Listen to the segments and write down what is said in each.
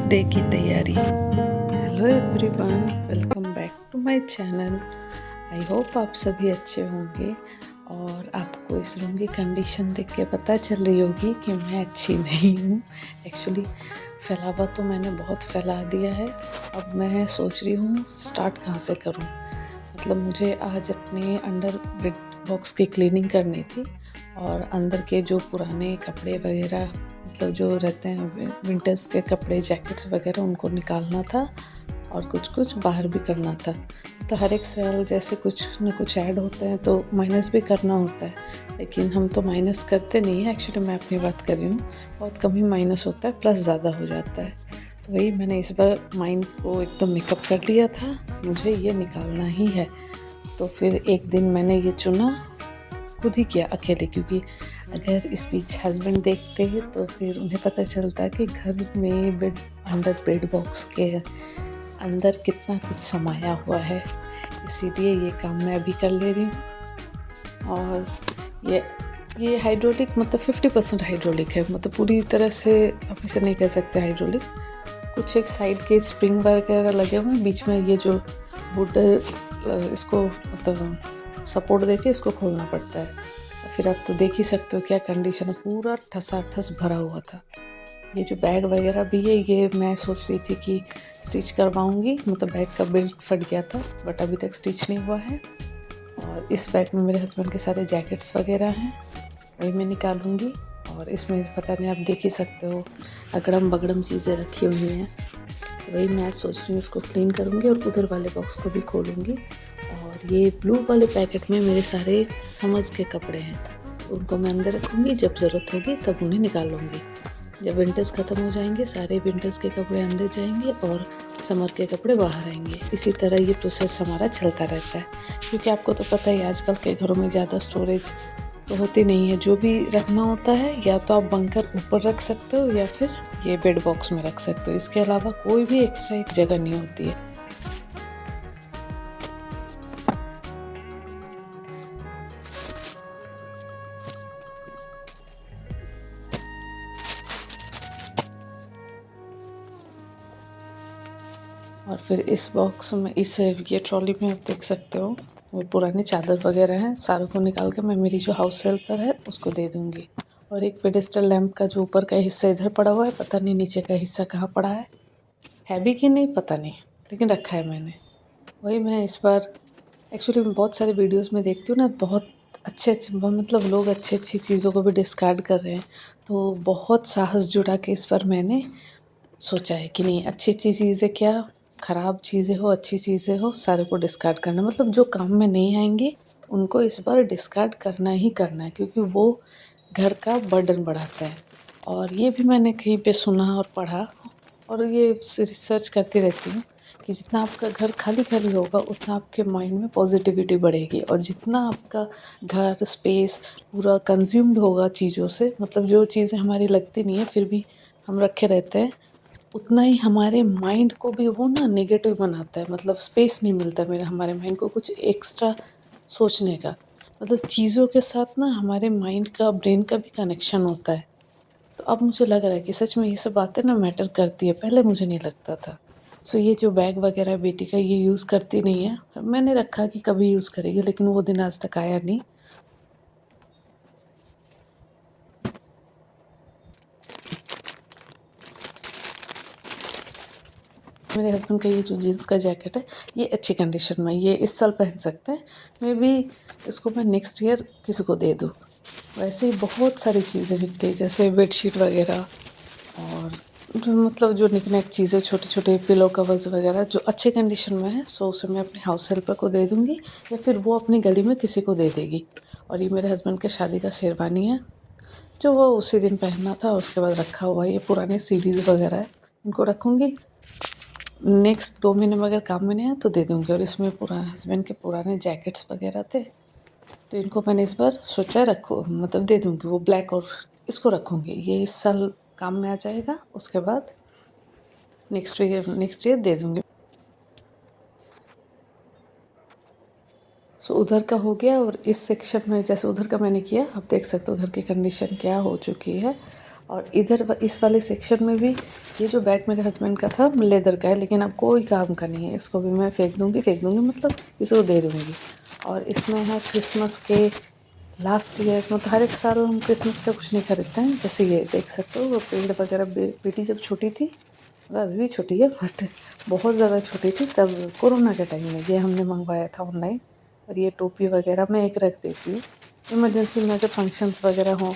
Day की तैयारी। Hello everyone, welcome back to my channel. I hope आप सभी अच्छे होंगे और आपको इस रूम की कंडीशन देख के पता चल रही होगी कि मैं अच्छी नहीं हूँ। एक्चुअली फैलावा तो मैंने बहुत फैला दिया है। अब मैं सोच रही हूँ स्टार्ट कहाँ से करूँ। मतलब मुझे आज अपने अंडर बेड बॉक्स की क्लीनिंग करनी थी और अंदर के जो पुराने कपड़े वगैरह मतलब जो रहते हैं विंटर्स के कपड़े जैकेट्स वगैरह उनको निकालना था और कुछ कुछ बाहर भी करना था। तो हर एक साल जैसे कुछ न कुछ ऐड होते हैं तो माइनस भी करना होता है, लेकिन हम तो माइनस करते नहीं हैं। एक्चुअली मैं अपनी बात कर रही हूँ, बहुत कम ही माइनस होता है, प्लस ज़्यादा हो जाता है। तो वही मैंने इस बार माइंड को एकदम मेकअप कर लिया था, मुझे ये निकालना ही है। तो फिर एक दिन मैंने ये चुना, खुद ही किया अकेले, क्योंकि अगर इस बीच हस्बैंड देखते हैं तो फिर उन्हें पता चलता कि घर में अंडर बेड बॉक्स के अंदर कितना कुछ समाया हुआ है। इसीलिए ये काम मैं अभी कर ले रही हूँ। और ये हाइड्रोलिक मतलब 50% हाइड्रोलिक है, मतलब पूरी तरह से आप इसे नहीं कह सकते हाइड्रोलिक। कुछ एक साइड के स्प्रिंग वगैरह लगे हुए हैं, बीच में ये जो वुड इसको मतलब सपोर्ट देके इसको खोलना पड़ता है। फिर आप तो देख ही सकते हो क्या कंडीशन है, पूरा ठसाठस भरा हुआ था। ये जो बैग वगैरह भी है, ये मैं सोच रही थी कि स्टिच करवाऊंगी, मतलब बैग का बेल्ट फट गया था बट अभी तक स्टिच नहीं हुआ है। और इस बैग में मेरे हस्बैंड के सारे जैकेट्स वगैरह हैं, वही मैं निकालूंगी। और इसमें पता नहीं, आप देख ही सकते हो अगड़म बगड़म चीज़ें रखी हुई हैं। वही मैं सोच रही हूँ इसको क्लीन करूँगी और उधर वाले बॉक्स को भी खोलूँगी। और ये ब्लू वाले पैकेट में मेरे सारे समझ के कपड़े हैं, उनको मैं अंदर रखूँगी, जब ज़रूरत होगी तब उन्हें निकालूँगी। जब विंटर्स ख़त्म हो जाएंगे सारे विंटर्स के कपड़े अंदर जाएंगे और समर के कपड़े बाहर आएंगे। इसी तरह ये प्रोसेस हमारा चलता रहता है, क्योंकि आपको तो पता ही आजकल के घरों में ज़्यादा स्टोरेज तो होती नहीं है। जो भी रखना होता है या तो आप बंकर ऊपर रख सकते हो या फिर ये बेड बॉक्स में रख सकते हो, इसके अलावा कोई भी एक्स्ट्रा एक जगह नहीं होती है। और फिर इस बॉक्स में ये ट्रॉली में आप देख सकते हो वो पुराने चादर वगैरह हैं, सारों को निकाल के मैं मेरी जो हाउस हेल्पर है उसको दे दूँगी। और एक पेडेस्टल लैंप का जो ऊपर का हिस्सा इधर पड़ा हुआ है, पता नहीं नीचे का हिस्सा कहाँ पड़ा है भी कि नहीं पता नहीं, लेकिन रखा है मैंने। वही मैं इस बार एक्चुअली मैं बहुत सारे वीडियोस में देखती हूँ ना, बहुत अच्छे मतलब लोग अच्छी अच्छी चीज़ों को भी डिस्कार्ड कर रहे हैं। तो बहुत साहस जुटा के इस बार मैंने सोचा है कि नहीं, अच्छी अच्छी चीज़ें क्या, ख़राब चीज़ें हो अच्छी चीज़ें हो, सारे को डिस्कार्ड करना, मतलब जो काम में नहीं आएंगे उनको इस बार डिस्कार्ड करना ही करना है, क्योंकि वो घर का बर्डन बढ़ाता है। और ये भी मैंने कहीं पे सुना और पढ़ा, और ये रिसर्च करती रहती हूँ कि जितना आपका घर खाली खाली होगा उतना आपके माइंड में पॉजिटिविटी बढ़ेगी, और जितना आपका घर स्पेस पूरा कंज्यूम्ड होगा चीज़ों से, मतलब जो चीज़ें हमारी लगती नहीं है फिर भी हम रखे रहते हैं, उतना ही हमारे माइंड को भी वो ना नेगेटिव बनाता है। मतलब स्पेस नहीं मिलता मेरे हमारे माइंड को कुछ एक्स्ट्रा सोचने का। मतलब चीज़ों के साथ ना हमारे माइंड का ब्रेन का भी कनेक्शन होता है। तो अब मुझे लग रहा है कि सच में ये सब बातें ना मैटर करती है, पहले मुझे नहीं लगता था। सो ये जो बैग वगैरह बेटी का ये यूज़ करती नहीं है, मैंने रखा कि कभी यूज़ करेगी, लेकिन वो दिन आज तक आया नहीं। मेरे हस्बैंड का ये जो जीन्स का जैकेट है ये अच्छी कंडीशन में, ये इस साल पहन सकते हैं, मे बी इसको मैं नेक्स्ट ईयर किसी को दे दूँ। वैसे ही बहुत सारी चीज़ें निकली, जैसे बेडशीट वगैरह, और जो मतलब जो निकनेक चीज़ें छोटे छोटे पिलो कवर्स वगैरह जो अच्छे कंडीशन में है, सो उसे मैं अपने हाउस हेल्पर को दे दूँगी या फिर वो अपनी गली में किसी को दे देगी। और ये मेरे हस्बैंड के शादी का शेरवानी है जो वो उसी दिन पहनना था, उसके बाद रखा हुआ है। ये पुराने सीडीज़ वगैरह है, इनको रखूँगी, नेक्स्ट 2 महीने में अगर काम में नहीं आया तो दे दूँगी। और इसमें पुराने हस्बैंड के पुराने जैकेट्स वगैरह थे, तो इनको मैंने इस बार सोचा रखो मतलब दे दूँगी, वो ब्लैक, और इसको रखूँगी, ये इस साल काम में आ जाएगा, उसके बाद नेक्स्ट ईयर दे दूँगी। सो उधर का हो गया, और इस सेक्शन में जैसे उधर का मैंने किया, आप देख सकते हो घर की कंडीशन क्या हो चुकी है। और इधर इस वाले सेक्शन में भी ये जो बैग मेरे हस्बैंड का था लेदर का है, लेकिन अब कोई काम का नहीं है, इसको भी मैं फेंक दूँगी मतलब इसको दे दूँगी। और इसमें है क्रिसमस के लास्ट ईयर, मतलब हर एक साल हम क्रिसमस का कुछ नहीं खरीदते हैं। जैसे ये देख सकते हो, वो पेड़ वगैरह बेटी जब छोटी थी, मतलब अभी भी छोटी है बट बहुत ज़्यादा छोटी थी, तब कोरोना के टाइम में ये हमने मंगवाया था ऑनलाइन। और ये टोपी वगैरह मैं एक रख देती हूँ इमरजेंसी में, अगर फंक्शंस वगैरह हों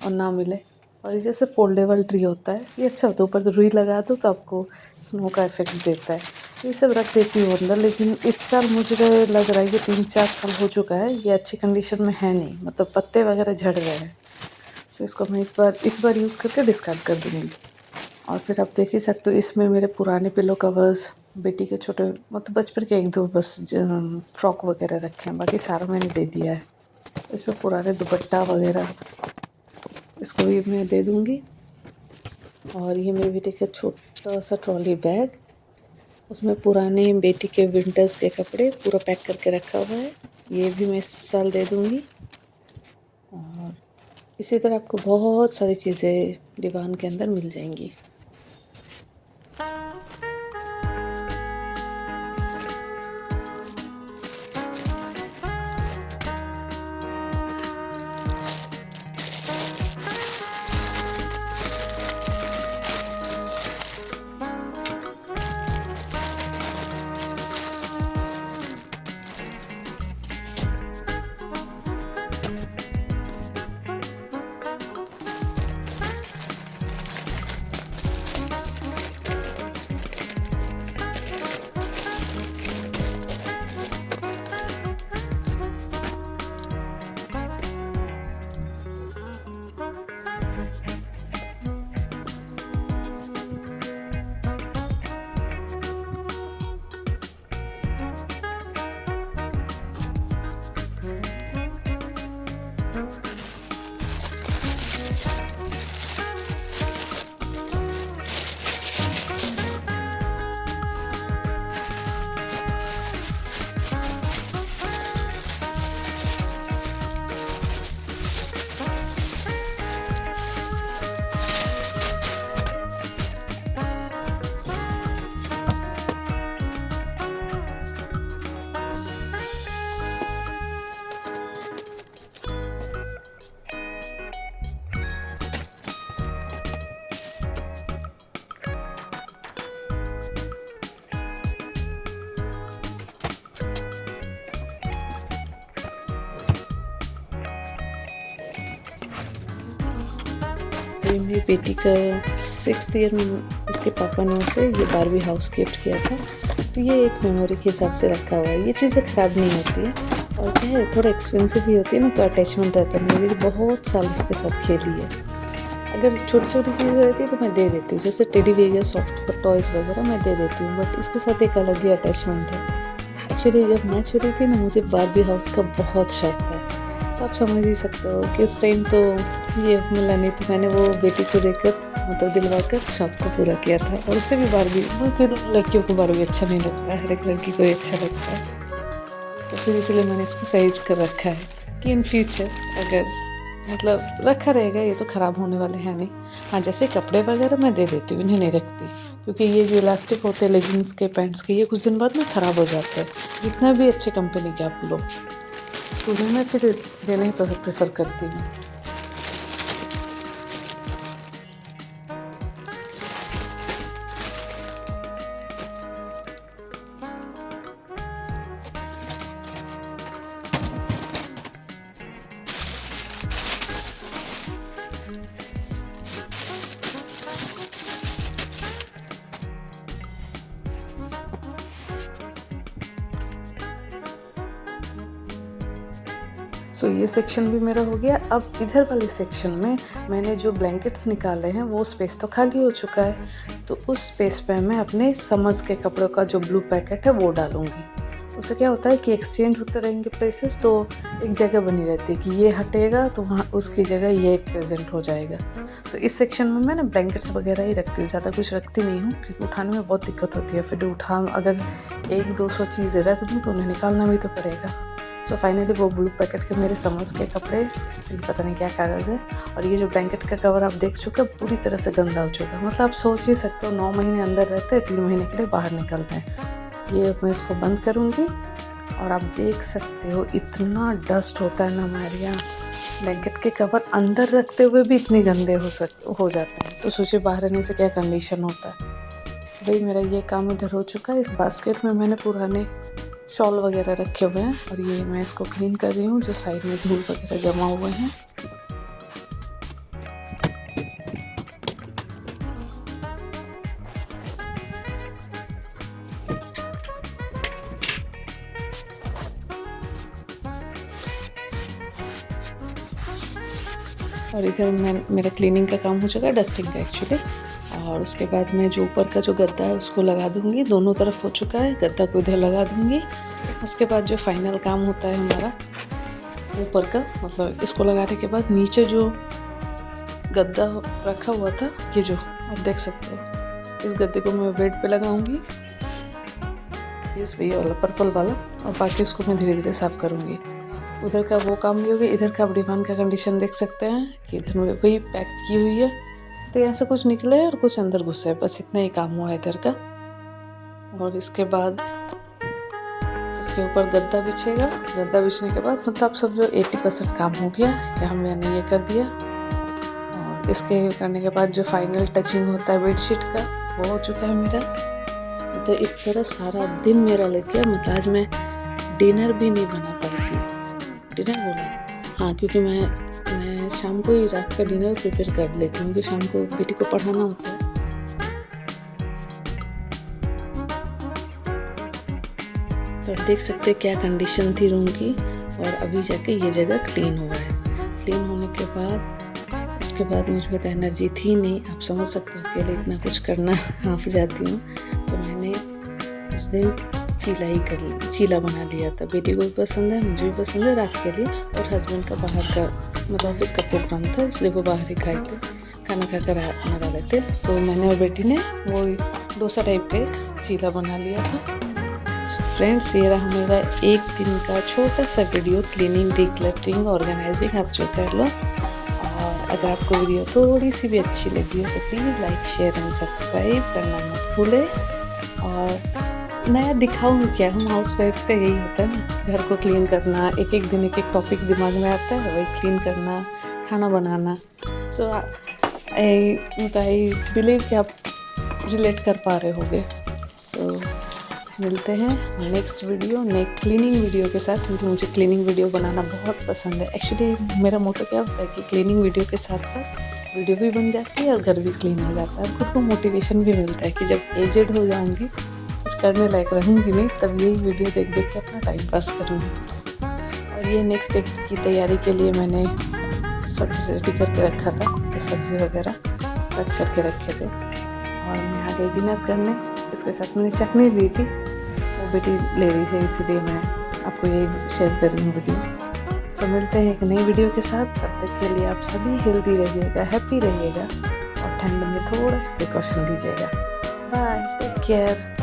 और ना मिले। और ये जैसे फोल्डेबल ट्री होता है, ये अच्छा होता है, ऊपर रुई लगा दो तो आपको स्नो का इफेक्ट देता है। ये सब रख देती हूँ अंदर। लेकिन इस साल मुझे लग रहा है कि 3-4 साल हो चुका है, ये अच्छी कंडीशन में है नहीं, मतलब पत्ते वगैरह झड़ रहे हैं। तो इसको मैं इस बार यूज़ करके डिस्कार्ड कर दूँगी। और फिर आप देख ही सकते हो, इसमें मेरे पुराने पिलो कवर्स, बेटी के छोटे मतलब बचपन के 1-2 बस फ्रॉक वगैरह रखे हैं, बाकी सारा मैंने दे दिया है। इसमें पुराने दुपट्टा वगैरह, इसको भी मैं दे दूँगी। और ये मेरी बेटी का छोटा सा ट्रॉली बैग, उसमें पुराने बेटी के विंटर्स के कपड़े पूरा पैक करके रखा हुआ है, ये भी मैं इस साल दे दूँगी। और इसी तरह आपको बहुत सारी चीज़ें दीवान के अंदर मिल जाएंगी। ये मेरी बेटी का 6th ईयर में इसके पापा ने उसे ये बारबी हाउस गिफ्ट किया था, तो ये एक मेमोरी के हिसाब से रखा हुआ है। ये चीज़ें ख़राब नहीं होती है, और क्या है, थोड़ा एक्सपेंसिव भी होती है ना, तो अटैचमेंट रहता है। मेरी बेटी बहुत साल इसके साथ खेली है। अगर छोटी छोटी चीज़ें रहती है तो मैं दे देती हूँ, जैसे टेडी बियर, सॉफ्ट टॉयज़ वगैरह मैं दे देती हूँ, बट इसके साथ एक अलग ही अटैचमेंट है। एक्चुअली जब मैं छोटी थी ना, मुझे बारबी हाउस का बहुत शौक था, तो आप समझ ही सकते हो कि उस टाइम तो ये मिला नहीं, तो मैंने वो बेटी को देकर मतलब दिलवा कर शौक को पूरा किया था। और उससे भी बारबी, फिर लड़कियों को बारबी अच्छा नहीं लगता, हर एक लड़की को अच्छा लगता है, तो फिर इसलिए मैंने इसको सहेज कर रखा है कि इन फ्यूचर अगर मतलब रखा रहेगा, ये तो ख़राब होने वाले हैं नहीं। हाँ, जैसे कपड़े वगैरह मैं दे देती हूँ, इन्हें नहीं रखती, क्योंकि ये जो इलास्टिक होते हैं लेगिंग्स के, पैंट्स के, ये कुछ दिन बाद ना ख़राब हो जाते हैं, जितना भी अच्छे कंपनी के आप लो, तो उन्हें मैं फिर देना ही प्रेफर करती हूँ। सो ये सेक्शन भी मेरा हो गया। अब इधर वाले सेक्शन में मैंने जो ब्लैंकेट्स निकाले हैं, वो स्पेस तो खाली हो चुका है, तो उस स्पेस पे मैं अपने समर्स के कपड़ों का जो ब्लू पैकेट है वो डालूँगी। उससे क्या होता है कि एक्सचेंज होते रहेंगे प्लेसेस, तो एक जगह बनी रहती है कि ये हटेगा तो वहाँ उसकी जगह ये प्रेजेंट हो जाएगा। तो इस सेक्शन में मैं ना ब्लैंकेट्स वगैरह ही रखती हूँ, ज़्यादा कुछ रखती नहीं हूँ, क्योंकि उठाने में बहुत दिक्कत होती है। फिर अगर 100-200 चीज़ें रख दूँ तो उन्हें निकालना भी तो पड़ेगा। सो फाइनली वो ब्लू पैकेट के मेरे समझ के कपड़े, पता नहीं क्या कागज़ है, और ये जो ब्लैंकेट का कवर आप देख चुके पूरी तरह से गंदा हो चुका। मतलब आप सोच ही सकते हो 9 महीने अंदर रहते हैं, 3 महीने के लिए बाहर निकलते हैं। ये मैं इसको बंद करूँगी और आप देख सकते हो इतना डस्ट होता है ना हमारे यहाँ। ब्लैंकेट के कवर अंदर रखते हुए भी इतने गंदे हो जाते हैं, तो सोचिए बाहर रहने से क्या कंडीशन होता है। तो भाई मेरा ये काम इधर हो चुका है। इस बास्केट में मैंने पुराने शॉल वगैरह रखे हुए हैं और ये मैं इसको क्लीन कर रही हूँ, जो साइड में धूल वगैरह जमा हुए हैं। और इधर मेरा क्लीनिंग का काम हो चुका है, डस्टिंग का एक्चुअली। और उसके बाद मैं जो ऊपर का जो गद्दा है उसको लगा दूँगी। दोनों तरफ हो चुका है, गद्दा को इधर लगा दूँगी। उसके बाद जो फाइनल काम होता है हमारा ऊपर का, मतलब इसको लगाने के बाद नीचे जो गद्दा रखा हुआ था, ये जो आप देख सकते हो, इस गद्दे को मैं बेड पे लगाऊंगी, इस ये वाला पर्पल वाला, और बाकी इसको मैं धीरे धीरे साफ़ करूँगी। उधर का वो काम भी हो गया। इधर का आप दीवान का कंडीशन देख सकते हैं कि इधर में वही पैक की हुई है, तो यहाँ से कुछ निकले और कुछ अंदर घुसा है, बस इतना ही काम हुआ है इधर का। और इसके बाद इसके ऊपर गद्दा बिछेगा। गद्दा बिछने के बाद मतलब सब जो 80% काम हो गया, यहाँ मैंने ये कर दिया। और इसके करने के बाद जो फाइनल टचिंग होता है बेडशीट का, वो हो चुका है मेरा। तो इस तरह सारा दिन मेरा लग गया। मतलब आज मैं डिनर भी नहीं बना पाई थी। डिनर बोला हाँ, क्योंकि मैं शाम को ही रात का डिनर प्रिपेयर कर लेती हूँ, क्योंकि शाम को बेटी को पढ़ाना होता है। तो आप देख सकते हैं क्या कंडीशन थी रूम की, और अभी जाके ये जगह क्लीन हुआ है। क्लीन होने के बाद उसके बाद मुझ में तो एनर्जी थी नहीं, आप समझ सकते हो अकेले इतना कुछ करना हाफ जाती हूँ। तो मैंने उस दिन चीला बना लिया था। बेटी को भी पसंद है, मुझे भी पसंद है रात के लिए। और हस्बैंड का बाहर का मतलब ऑफिस का प्रोग्राम था, इसलिए वो बाहर ही खाए थे, खाना खाकर आने वाले थे। तो मैंने और बेटी ने वो डोसा टाइप का एक चीला बना लिया था। सो फ्रेंड्स, ये रहा मेरा एक दिन का छोटा सा वीडियो, क्लीनिंग, डिक्लटरिंग, ऑर्गेनाइजिंग, आप जो कर लो। और अगर आपको वीडियो थोड़ी सी भी अच्छी लगी हो तो please like, share and subscribe करना मत भूलें। और नया दिखाऊँ क्या, हम हाउस वाइफ्स का यही होता है ना, घर को क्लीन करना, एक एक दिन एक एक टॉपिक दिमाग में आता है, वही क्लीन करना, खाना बनाना। सो आई बिलीव कि आप रिलेट कर पा रहे होंगे। सो मिलते हैं नेक्स्ट वीडियो, क्लीनिंग वीडियो के साथ, क्योंकि मुझे क्लीनिंग वीडियो बनाना बहुत पसंद है। एक्चुअली मेरा मोटो क्या होता है कि क्लीनिंग वीडियो के साथ साथ वीडियो भी बन जाती है और घर भी क्लीन हो जाता है। खुद को मोटिवेशन भी मिलता है कि जब एजेड हो जाऊंगी, कुछ करने लायक रहूँगी नहीं, तब यही वीडियो देख देख के अपना टाइम पास करूँगी। और ये नेक्स्ट डे की तैयारी के लिए मैंने सब रेडी करके रखा था, तो सब्ज़ी वगैरह कट करके रखे थे। और मैं आ गई डिनर करने। इसके साथ मैंने चटनी ली थी, वो बेटी ले रही थी, इसीलिए मैं आपको यही शेयर कर रही हूँ वीडियो। सो मिलते हैं एक नई वीडियो के साथ। तब तक के लिए आप सभी हेल्दी रहिएगा, हैप्पी रहिएगा, और ठंड में थोड़ा सा प्रिकॉशन लीजिएगा। Bye, take care.